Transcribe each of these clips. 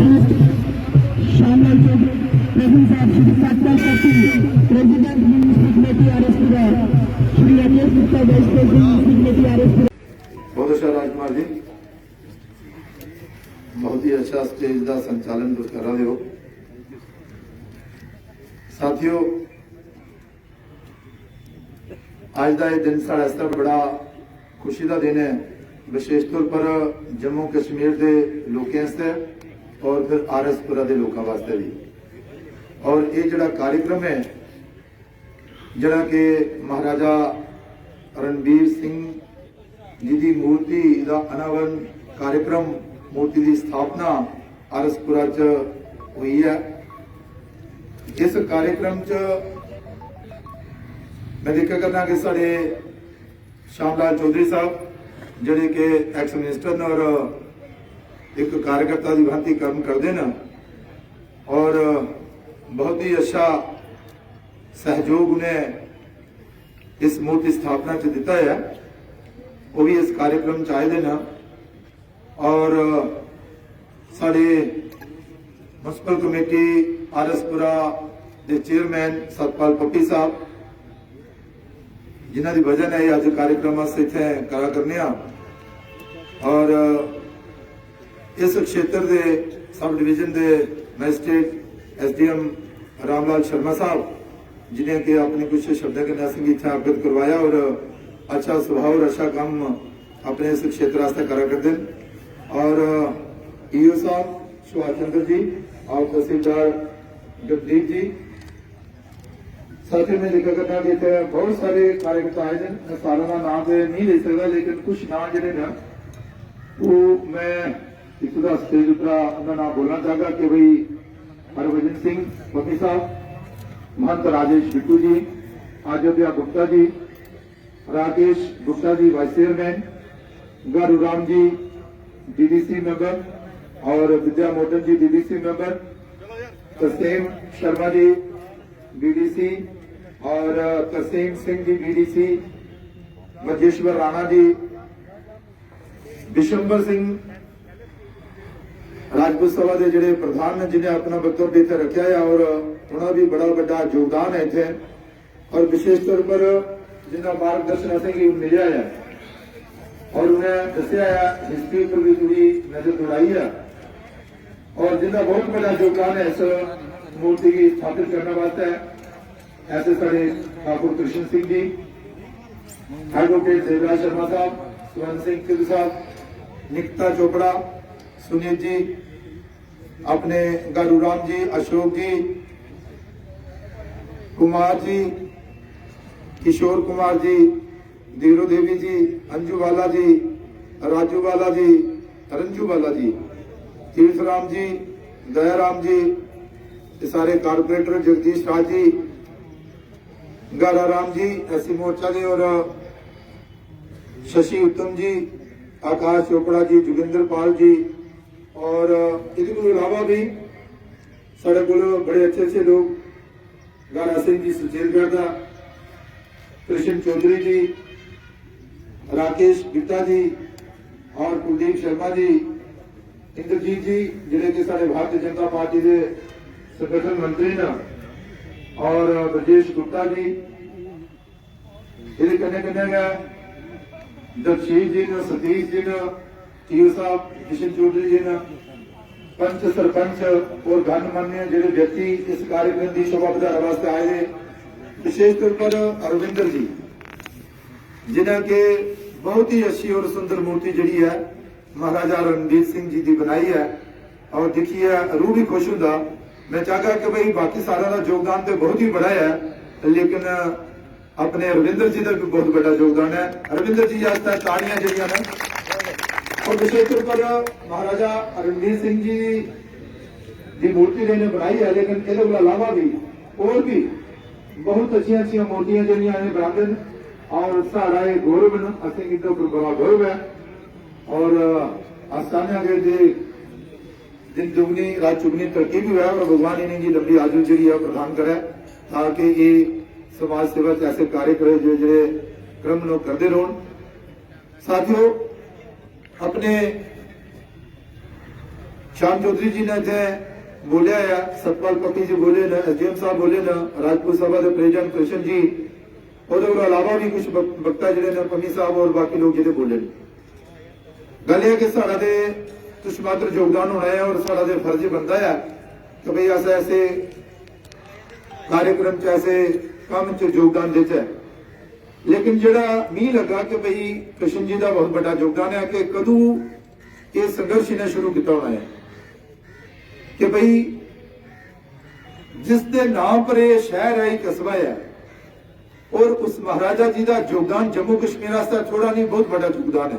शानदार presence of Shri Satpal Patti, president municipal committee RS Pura, Shri Akhilesh Gupta vice president municipal committee RS Pura. बहुत अच्छा राजकुमार जी, बहुत ही अच्छा स्टेज का संचालन तुम कर रहे हो। साथियों, आज का यह दिन साढ़ा इस तरह बड़ा खुशी का दिन है, विशेष तौर पर जम्मू कश्मीर के लोगों वास्ते और फिर आरएसपुरा के लोगों वास्ते भी। और ये जड़ा कार्यक्रम है, जड़ा कि महाराजा रणबीर सिंह जी की मूर्ति का अनावरण कार्यक्रम, मूर्ति की स्थापना आरएसपुरा च हुई है। इस कार्यक्रम च मैं जिक्र करना कि साढ़े श्यामलाल चौधरी साहब जिहड़े कि एक्स मिनिस्टर और एक कार्यकर्ता की भांति काम करते हैं और बहुत ही अच्छा सहयोग उन्हें इस मूर्ति स्थापना च दिता है, वो भी इस कार्यक्रम च आए हैं। और साढ़े म्युनिसिपल कमेटी आरएसपुरा के चेयरमैन सतपाल पट्टी साहब, जिन्हों की वजह है अज कार्यक्रम इतने करा करने। और इस क्षेत्र के सब डिवीजन के मैजिस्ट्रेट एसडीएम रामलाल शर्मा साहब, जिन्हें कि अपने कुछ शब्दों के नाम इतना अवगत करवाया और अच्छा स्वभाव और अच्छा काम अपने इस क्षेत्र वास्ते करा करते हैं। और ईओ साहब सुभाष चंद्र जी और तहसीलदार जगदीप जी, साथियों में जिक्र करना कि इतने बहुत सारे कार्यकर्ता आए हैं। मैं सारा का नाम नहीं ले सकता, लेकिन कुछ नाम जोड़े ना वो मैं इतना स्टेज पर नाम बोलना चाहूंगा कि भाई हरभजन सिंह पत्नी साहब, महंत राजेश बिट्टू जी, अयोध्या गुप्ता जी, राकेश गुप्ता जी वाइस चेयरमैन, गारू राम जी डीडीसी मेंबर और विद्या मोटन जी डीडीसी मेंबर, तस्लीम शर्मा जी डीडीसी और तरसेम सिंह जी डीडीसी, मजेश्वर राणा जी, विशंबर सिंह राजपूत सभा के जोड़े प्रधान ने, जिन्हें अपना वक्तव्य इतने रखा है और उन्होंने भी बड़ा बड़ा योगदान है इतने। और विशेष तौर पर जिन्हें मार्गदर्शन असेंगे मिला है और उन्हें दसिया है, हिस्ट्री पर भी थोड़ी नजर दौड़ाई है और जिन्हें बहुत बड़ा योगदान है इस मूर्ति की स्थापित करने वास्ते। ऐसे साढ़े ठाकुर कृष्ण सिंह जी, एडवोकेट देवराज शर्मा साहब, सुवर्ण सिंह सिद्धू साहब, निकिता चोपड़ा, सुनील जी, अपने गारू राम जी, अशोक जी, कुमार जी, किशोर कुमार जी, धीरू देवी जी, अंजू वाला जी, राजू वाला जी, रंजू वाला जी, तीर्थ राम जी, दयाराम जी, ये सारे कारपोरेटर, जगदीश राज जी, गारा राम जी एससी मोर्चा जी और शशि उत्तम जी, आकाश चोपड़ा जी, जोगिंदर पाल जी और इसके अलावा भी साढ़े को बड़े अच्छे अच्छे लोग, गारा सिंह जी सुचेलगढ़ का, कृष्ण चौधरी जी, राकेश गुप्ता जी और कुलदीप शर्मा जी, इंद्रजीत जी जिले के सारे भारतीय जनता पार्टी के संगठन मंत्री न, और ब्रजेश गुप्ता जी, ये कन्ने कन्ने दक्षीश जी ने, सतीश जी ने, टीओ साहब किशन चौधरी जी ने, पंच सरपंच और गणमान्य जिले व्यक्ति इस कार्यक्रम की शोभा बढ़ाने वास्ते आए हैं। विशेष तौर पर अरविंदर जी, जिन्हें के बहुत ही अच्छी और सुंदर मूर्ति जी है महाराजा रणबीर सिंह जी की बनाई है और देखी है, रूह भी खुश होगा। मैं चाहता कि भाई बाकी सारा का योगदान तो बहुत ही बड़ा है, लेकिन अपने अरविंदर जी का भी बहुत बड़ा योगदान है। अरविंदर जी आज तक ताड़ियां जड़ियां ने। और विशेष तौर पर महाराजा रणबीर सिंह जी की मूर्ति ने बनाई है, लेकिन इसके अलावा भी और भी बहुत अच्छी अच्छी मूर्तियां जड़ियां ने बनाते हैं और सारा ये गौरव न असें बड़ा गौरव है। और आस्थाना के दिन दुगनी रात चुगनी तरक्की भी हुआ और भगवान इन्हें जी लंबी आयु जी प्रदान करे, ताकि ये समाज सेवा ऐसे कार्य करे जो क्रम लोग करते रहो। साथियों, अपने श्याम चौधरी जी ने इतने बोलिया है, सतपाल पट्टी जी बोले ने, एसडीएम साहब बोले ने, राजपूत सभा के प्रेसिडेंट कृष्ण जी और अलावा भी कुछ वक्ता जिहड़े ने पन्नी साहब और बाकी लोग जिहड़े बोले ने। गल यह कि साडा ते तुछ मात्र योगदान होना है और साडा ते फर्ज बनता है कि भाई अस ऐसे कार्यक्रम च ऐसे काम च योगदान देचे। लेकिन जिहड़ा मी लगा कि भाई कृष्ण जी का बहुत बड़ा योगदान है कि कदू ये संघर्ष इन्हें शुरू किया होना है कि भाई जिसके नाम पर यह शहर है, कस्बा है, और उस महाराजा जी का योगदान जम्मू कश्मीर वास्ते थोड़ा नहीं बहुत बड़ा योगदान है।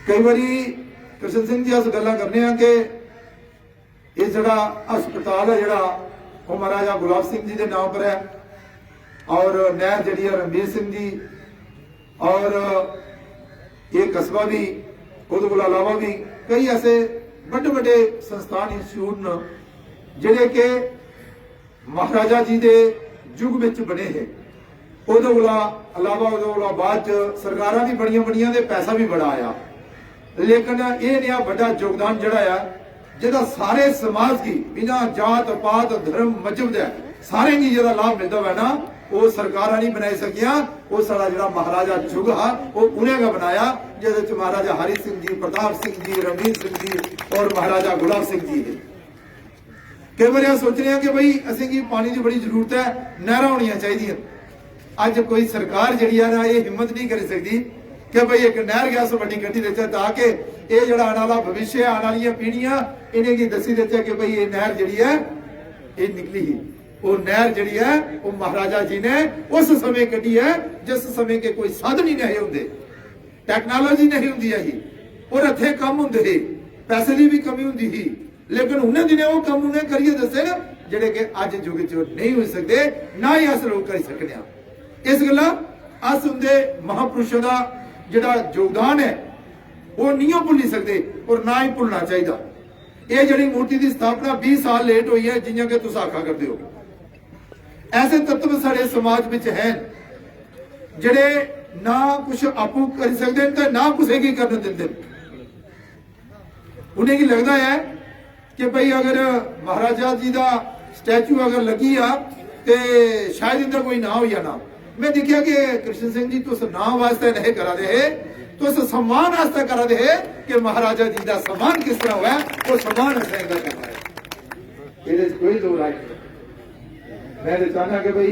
कई बारी कृष्ण सिंह जी अस गल्लां करने हैं कि ये जड़ा हस्पताल है जड़ा वो महाराजा गुलाब सिंह जी के नाम पर है और नहर जड़ी है रणबीर सिंह जी और ये कस्बा भी उहदे कोल अलावा भी कई ऐसे बड़े बड़े संस्थान इंस्टीट्यूट न जिहड़े के महाराजा जी के युग विच बने हैं। उहदे कोल अलावा उहदे कोल बाद सरकारां भी बड़ियां बड़ियां ते पैसा भी बड़ा आया, लेकिन ये नया बड़ा योगदान जड़ा है जिहदा सारे समाज की बिना जात पात धर्म मजहब दे सारे की जिहदा लाभ मिलता है ना, वो सरकारां नहीं बनाई सकियां। वो सारा जिहड़ा महाराजा युग हा वो उन्हें का बनाया जिहदे च महाराजा हरि सिंह जी, प्रताप सिंह जी, रणबीर सिंह जी और महाराजा गुलाब सिंह जी है। कई बार सोच रहे हैं कि भाई असीं की पानी की बड़ी जरूरत है, नहरां होणियां चाहिए। अज कोई सरकार जिहड़ी है ना ये हिम्मत नहीं कर सकती कि भाई एक नहर गैस वड्डी कट्टी देचे ताकि ये जिहड़ा आने वाला भविष्य आने वाली पीढ़ियां इन्हें की दसी देचे कि भाई ये नहर जिहड़ी है ये निकली ही। वो नहर जिहड़ी है वो महाराजा जी ने उस समय कटी है जिस समय के कोई साधन ही नहीं होंगे, टेक्नोलॉजी नहीं होंगी है और हथे कम होंगे ही, पैसे की भी कमी होंगी ही, लेकिन उन्हें दिने वो कम उन्हें करिए दसे ना जिहड़े कि अज युग च नहीं हो सकते, ना ही अस लोग कर सकते। इस गल्ला अस उनके महापुरुषों का जिहड़ा योगदान है वो नहीं भुली सकते और ना ही भुलना चाहिए। ये जिहड़ी मूर्ति की स्थापना 20 साल लेट हुई है जियां कि तुस आखा करते हो। ऐसे तत्व साडे समाज में हैं जिहड़े ना कुछ आपू कर सकते ते ना कुछ की करने देंदे। उन्हें की लगता है कि भाई अगर महाराजा जी का स्टैचू अगर लगी आ ते शायद इनका कोई ना हो जाना। मैं देखिया कि कृष्ण सिंह जी तुस नाम वास्ते नहीं करा दे, तुस सम्मान वास्ते करा दे कि महाराजा जी का सम्मान किस तरह हुआ वो सम्मान असें करना है। ये कोई दो राय नहीं। मैं तो चाहना कि भाई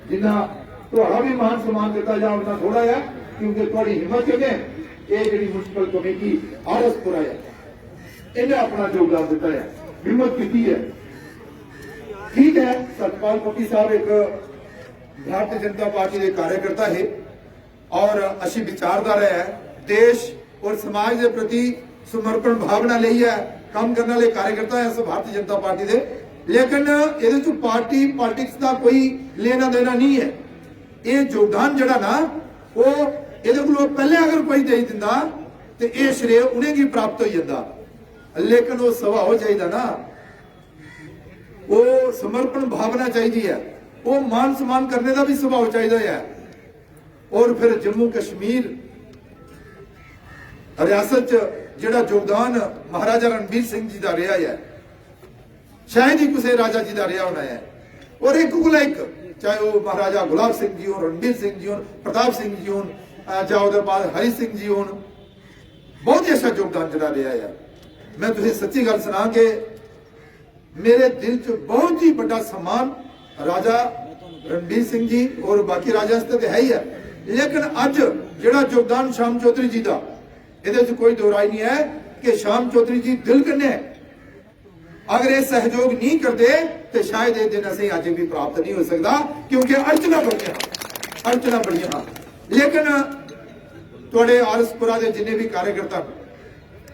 जिन्ना थोड़ा भी मान सम्मान दिता जाए उतना थोड़ा है, क्योंकि थोड़ी हिम्मत करें ये जी म्युनिसिपल कमेटी आरसपुरा है इन्हें अपना योगदान दिता है, हिम्मत की है। ठीक है, सतपाल पट्टी साहब एक भारतीय जनता पार्टी के कार्यकर्ता है और अच्छी विचारधारा है, देश और समाज के प्रति समर्पण भावना ली है, काम करने वाले कार्यकर्ता है भारतीय जनता पार्टी के। लेकिन ये पार्टी पॉलिटिक्स का कोई लेना देना नहीं है। ये योगदान जड़ा ना वो ये पहले अगर कोई दे दिंदा तो ये श्रेय उन्हें की प्राप्त हो जाता, लेकिन वो सवा हो चाहिए ना, वो समर्पण भावना चाहिए है, वो मान सम्मान करने का भी स्वभाव चाहिए है। और फिर जम्मू कश्मीर रियासत जिहड़ा योगदान महाराजा रणबीर सिंह जी का रहा है, शायद ही किसी राजा जी का रहा होना है। और एक को एक चाहे वो महाराजा गुलाब सिंह जी हो, रणबीर सिंह जी हो, प्रताप सिंह जी हो, चाहे बाद हरि सिंह जी हो, बहुत ही अच्छा योगदान जरा रहा है। मैं तुझे सच्ची गल सुना के मेरे दिल च बहुत ही बड़ा सम्मान राजा रणबीर सिंह जी और बाकी राजा तो है ही है, लेकिन अज जिहड़ा योगदान श्याम चौधरी जी का ये कोई दो राय नहीं है कि श्याम चौधरी जी दिल कन्ने अगर ये सहयोग नहीं करते तो शायद ये दिन असें अज भी प्राप्त नहीं हो सकता, क्योंकि अर्चना बड़ियां। लेकिन थोड़े आरसपुरा के जिन्हें भी कार्यकर्ता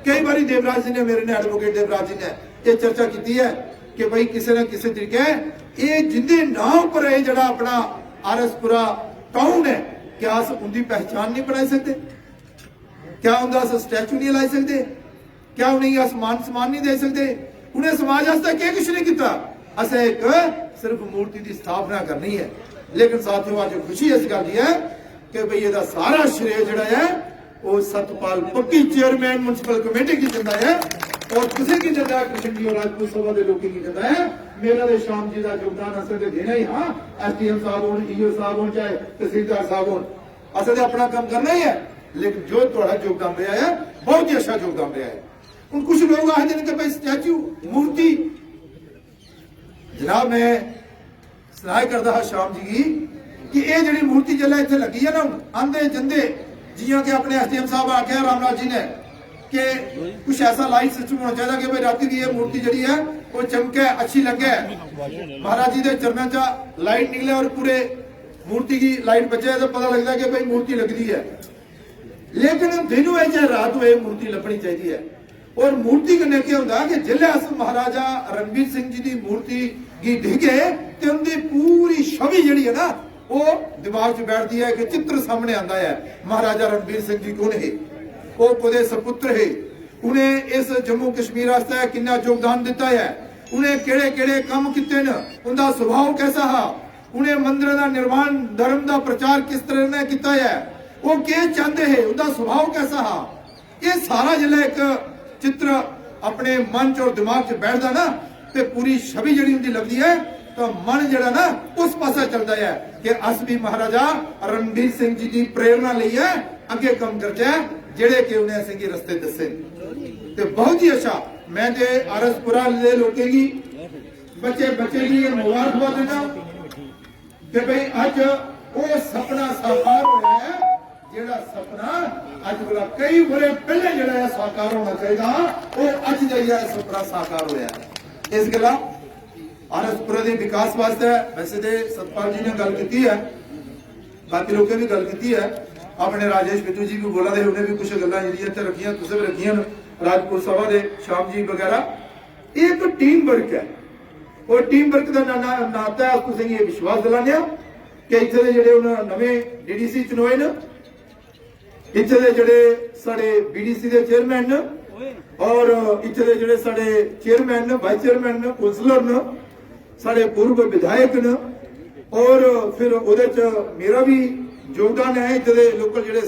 कई बार देवराज जी ने मेरे ने एडवोकेट देवराज जी ने यह चर्चा की है कि भाई किसी न किसी तरीके ये जिंदे नाम पर है जड़ा अपना आरसपुरा टाउन है, क्या अस उनकी पहचान नहीं बनाई सकते, क्या उनका अस स्टैचू नहीं लाई सकते, क्या उन्हें अस मान सम्मान नहीं दे सकते, उन्हें समाज वास्ते क्या कुछ नहीं किया, असें एक सिर्फ मूर्ति की स्थापना करनी है। लेकिन साथियों आज खुशी इस गल की है कि भाई ये सारा श्रेय जड़ा है वो सतपाल पक्की चेयरमैन म्युनिसिपल कमेटी की दिता है और किसी की दिता है कृष्ण जी और राजपूत सभा के लोगों की दिता है। मेरा तो शाम जी का योगदान असर तो देना ही, हाँ SDM साहब हो, EO साहब हो, चाहे तहसीलदार साहब हो, असर तो अपना काम करना ही है, लेकिन जो थोड़ा योगदान रहा है बहुत ही अच्छा योगदान रहा है। उन कुछ लोग आते हैं कि भाई स्टैचू मूर्ति, जनाब मैं सलाह करता हा शाम जी की कि ये जी मूर्ति जल्द इतने लगी है ना आंदे जंदे जियां कि अपने SDM साहब आख्या रामनाथ जी ने कि कुछ ऐसा लाइट सिस्टम होना चाहिए कि भाई रात की ये मूर्ति जी है वो चमके अच्छी लगे, महाराज जी के चरणों चा लाइट निकले और पूरे मूर्ति की लाइट बचे तो पता लगता है कि भाई मूर्ति लगती है। लेकिन दिन हुए चाहे रात हुए मूर्ति लभनी चाहिए है। और मूर्ति कन्नै क्या होंदा कि जिल्ले अस महाराजा रणबीर सिंह जी की मूर्ति गी डिगे ते उनकी पूरी छवि जिहड़ी है ना वो दिमाग च बैठती है कि चित्र सामने आंदा है महाराजा रणबीर सिंह जी कौन है, वो कोदे सपुत्र है, उन्हें इस जम्मू कश्मीर वास्ते कितना योगदान दिता है, उन्हें केड़े केड़े काम किते न, उनका स्वभाव कैसा हा, उन्हें मंदिर का निर्माण धर्म का प्रचार किस तरह ने किया है, वो क्या चाहते हैं, उनका स्वभाव कैसा हा, ये सारा जिला एक चित्र अपने मन च और दिमाग च बैठदा ना ते पूरी छवि जिहड़ी उनकी लगती है तो मन जिहड़ा ना उस पासे चलता है कि अस भी महाराजा रणबीर सिंह जी की प्रेरणा लईए अगे कम करते जेड़े कि उन्हें असें गी रस्ते दसे ते बहुत ही अच्छा। मैं ते आरसपुरा दे लोकें गी बच्चे की मुबारकबाद देना कि भाई अज वो सपना साकार होया है जेड़ा सपना अज कोला कई बरे पहले जेड़ा साकार होना चाहिए वो अज जाइए सपना साकार होया है। इस गल्ला आरसपुरा के विकास वास्ते वैसे तो सतपाल जी ने गल की है, बाकी लोगों भी गल की है, अपने राजेश बिट्टू जी भी बोला उन्हें भी कुछ गल्लां जिहड़ियां रखियां तुसें भी रखियां राजपूत सभा के श्याम जी वगैरह। एक टीम वर्क है और टीम वर्क का नाता है तुसें ये विश्वास दिलाने कि इत्थे दे जेहड़े हुण नवे DDC चुनोए न, इत्थे दे जेहड़े साडे BDC के चेयरमैन न और इत्थे दे जेहड़े साडे चेयरमैन न, वाइस चेयरमैन न, काउंसलर न, साडे पूर्व विधायक न और फिर उहदे च मेरा भी योगदान है, इत्थे दे लोकल जेहड़े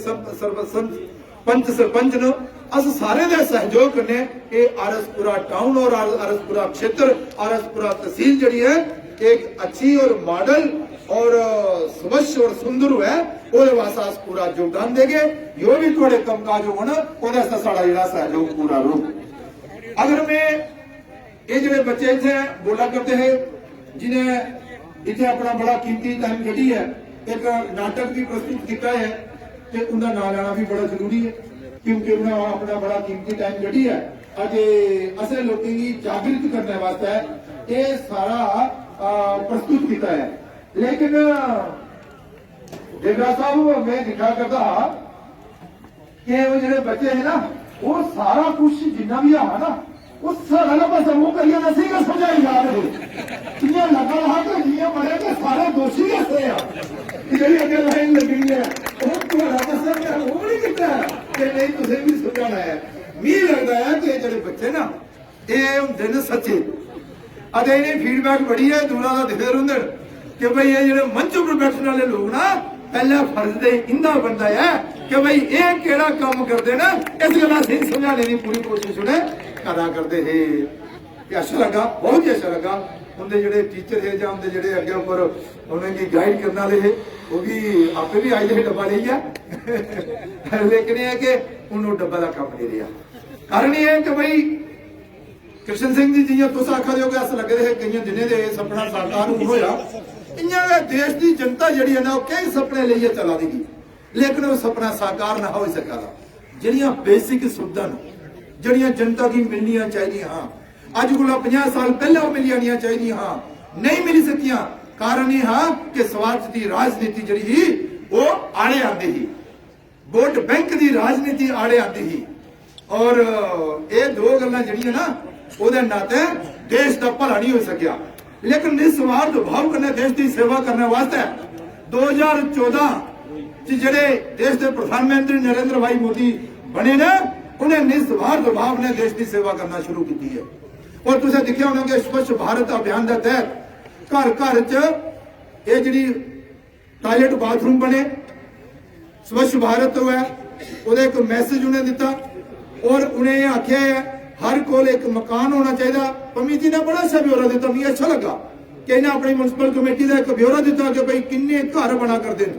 पंच सरपंच न, अस सारे दे सहयोग कन्नै ये आरसपुरा टाउन और आरसपुरा क्षेत्र आरसपुरा तहसील जिहड़ी है एक अच्छी और मॉडल और स्वच्छ और सुंदर है ਉਹਦੇ ਵਾਸਤੇ ਅਸ पूरा योगदान देंगे। जो भी थोड़े कामकाज होना ਉਹਦੇ वास्ते साड़ा जिहड़ा सहयोग पूरा रो। अगर मैं ये जो बच्चे इतने बोला करते हैं जिन्हें इतने अपना बड़ा कीमती टाइम कटी है, एक नाटक भी प्रस्तुत किया है कि उनका नाम लेना भी बड़ा जरूरी है क्योंकि उन्हें अपना बड़ा कीमती टाइम कटी है। अजे असें लोगों की जागृत करने वास्ते ये सारा प्रस्तुत किया है। लेकिन देवरा साहब मैं दिखा करता कि वो जो बच्चे है ना वो सारा कुछ जिन्ना भी है ना वो सारा पास वो करिए नसी का समझाई जा रहे जिन्हें लगा रहा कि जिन्हें बड़े के सारे दोषी कैसे हैं ये अगर लाइन लगी है वो तुम्हारा कसर है वो नहीं कितना है कि नहीं तुझे भी समझाना है। मुझे लगता है कि जो बच्चे ना ये होंगे ने सच्चे अरे इन्हें फीडबैक बड़ी है दूरा का दिखते रहते कि भाई ये जो मंच पर बैठने वाले लोग ना पहला फर्ज दे इंदा बनता है कि भाई ये केड़ा काम करते ना इस गल्ला सही समझाने की पूरी कोशिश उन्हें अदा करते हैं। अच्छा लगा, बहुत ही अच्छा लगा। उनके जोड़े टीचर है या उनके जोड़े अगे ऊपर उन्हें गाइड करने वाले है वो भी आपे भी आए थे डब्बा ले गया लेकिन यह है कि उन्होंने डब्बा का काम नहीं रहा। कारण यह है कि भाई कृष्ण सिंह जी जियां तुस आखा दे अस लगे थे कई जिन्हें दे सपना साकार होया इं देश की जनता जी है ना कई सपने लिए चला देगी लेकिन वो सपना साकार ना हो सका। जड़ियां बेसिक सुविधा जड़ियां जनता की मिलनिया चाहिए हाँ अज को 50 साल पहले वो मिलिया चाहिए हाँ नहीं मिल सकिया। कारण यह हाँ कि स्वार्थ की राजनीति जी ही वो आड़े आती ही, वोट बैंक की राजनीति आड़े आती ही और ये दो गल्लां जड़ियां ना ਉਹਦੇ नाते देश का भला नहीं हो सकिया। लेकिन निस्वार्थ भाव करने देश की सेवा करने वास्ते 2014 जेडे देश के प्रधानमंत्री नरेंद्र भाई मोदी बने ने उन्हें निस्वार्थ भाव ने देश की सेवा करना शुरू की है। और तुसें देखिया होना कि स्वच्छ भारत अभियान के तहत घर घर च ये जी टॉयलेट बाथरूम बने, स्वच्छ भारत है ਉਹਦਾ ਇੱਕ ਮੈਸੇਜ ਉਹਨੇ ਦਿੱਤਾ और उन्हें आख्या है हर कोल एक मकान होना चाहिए। पम्मी जी ने बड़ा अच्छा ब्यौरा दिता, मी अच्छा लगा कि इन्हें अपनी म्यूनसिपल कमेटी का एक ब्यौरा दिता कि भाई किन्ने घर बना करते हैं,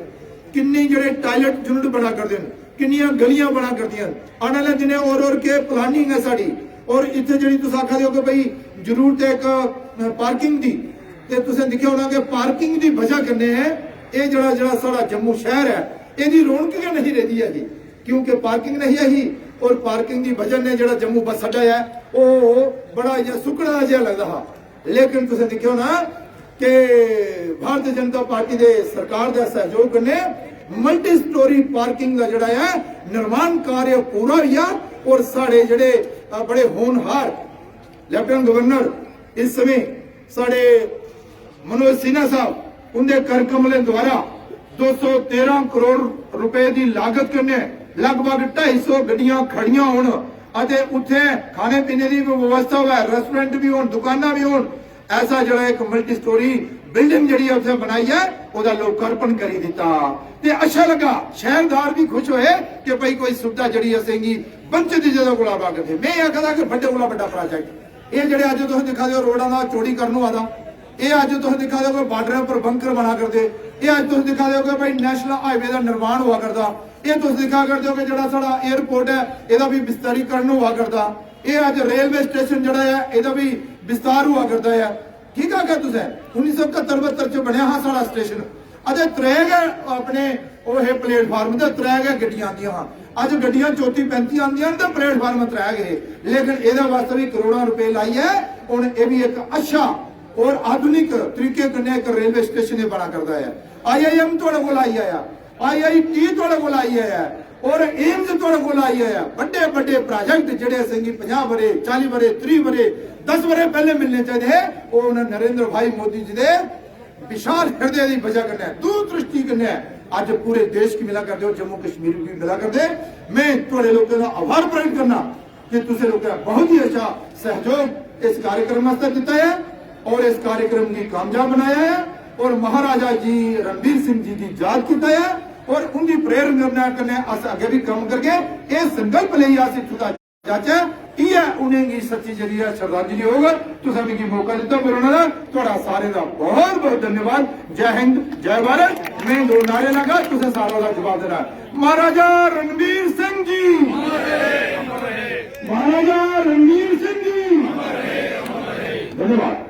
किन्ने जेडे टॉयलेट यूनिट बना करते हैं, किन्नियां गलियां बना करदियां आने वाले दिने और के प्लानिंग है साडी। और इत्थे जेडी तुस आखदे हो कि भाई जरूरत है एक पार्किंग दी, ते तुसें दिखिया होना कि पार्किंग दी वजह कन्नै है ये जड़ा साडा जम्मू शहर है इहदी रौनक नहीं रही है, क्योंकि पार्किंग नहीं है। और पार्किंग की वजह ने जड़ा जम्मू बस अड्डा है वो बड़ा सुकड़ा जिहा लगदा हा। लेकिन तुसें दिखियो ना कि भारतीय जनता पार्टी दे सरकार दे सहयोग ने मल्टी स्टोरी पार्किंग का जड़ा है निर्माण कार्य पूरा हुआ। और साढ़े जड़े बड़े होनहार लेफ्टिनेंट गवर्नर इस समय साढ़े मनोज सिन्हा साहब उनके कर कमले द्वारा 213 करोड़ रुपए की लागत करने लगभग 250 गड्डियां खड़ियां होण अते उत्थे खाने पीने की भी व्यवस्था हो, रेस्टोरेंट भी हो, दुकाना भी हो। ऐसा जड़ा एक मल्टी स्टोरी बिल्डिंग जड़ी उत्थे बनाई है ओदा लोकार्पण करी दिता ते अच्छा लगा। शहरदार भी खुश होए कि भाई कोई सुविधा जड़ी असेंगी वंचित जगह कोला बाग थे। मैं आखदा कि बड़े कोला बड़ा प्रोजेक्ट ये जड़े अज तुसीं दिखा दो रोडां दा चौड़ी करन वाला, ये अज तुसीं दिखा दो बार्डरां पर बंकर बना करदे, ये अज तुसीं दिखा दो कि भाई नेशनल हाईवे का निर्माण हुआ करदा, ये तुम दिखा करते हो कि जड़ा साडा एयरपोर्ट है ਇਹਦਾ भी विस्तारीकरण हुआ करता, ये अज रेलवे स्टेशन जड़ा है ਇਹਦਾ भी विस्तार हुआ करता है। ठीक है तुसें 1971-72 च बनया हा साडा स्टेशन अजे त्रै अपने ओहे प्लेटफार्म ते त्रै गड्डियां आंदियां हां, अज गड्डियां 34-35 आंदियां ते प्लेटफार्म त्रै गए। लेकिन ਇਹਦੇ वास्ते भी करोड़ों रुपए लाई है। हुण ये भी एक अच्छा और आधुनिक तरीके कन्नै एक रेलवे स्टेशन बना करता है। IIM तुहाडे कोल आई आया, IIT तुहाडे कोल आई है और एम्स तुहाडे कोल आई है। बड़े बड़े प्रोजेक्ट जेडे असेंगी 50 बरे 40 बरे 30 बरे 10 बरे पहले मिलने चाहिए वो नरेंद्र भाई मोदी जी दे विशाल हृदय की वजह कन्नै दूरदृष्टि कन्नै आज पूरे देश की मिला करते हो, जम्मू कश्मीर की मिला करते। मैं तुहाडे लोगों का आभार प्रकट करना कि तुसें लोगों बहुत ही अच्छा सहयोग इस कार्यक्रम वास्ते दिता है और इस कार्यक्रम की कामयाब बनाया है और महाराजा जी रणबीर सिंह जी की याद किया है और उनकी प्रेरणा करने अस आगे भी काम करके ये संकल्प ले जाचे कि उन्हें सच्ची जी श्रद्धांजलि होगा। तुसा भी मौका दिता मेरा थोड़ा सारे का बहुत बहुत धन्यवाद। जय हिंद जय भारत। मैं दो नारे लगा तुसे सारों का जवाब देना। महाराजा रणबीर सिंह जी, महाराजा रणबीर सिंह जी, धन्यवाद।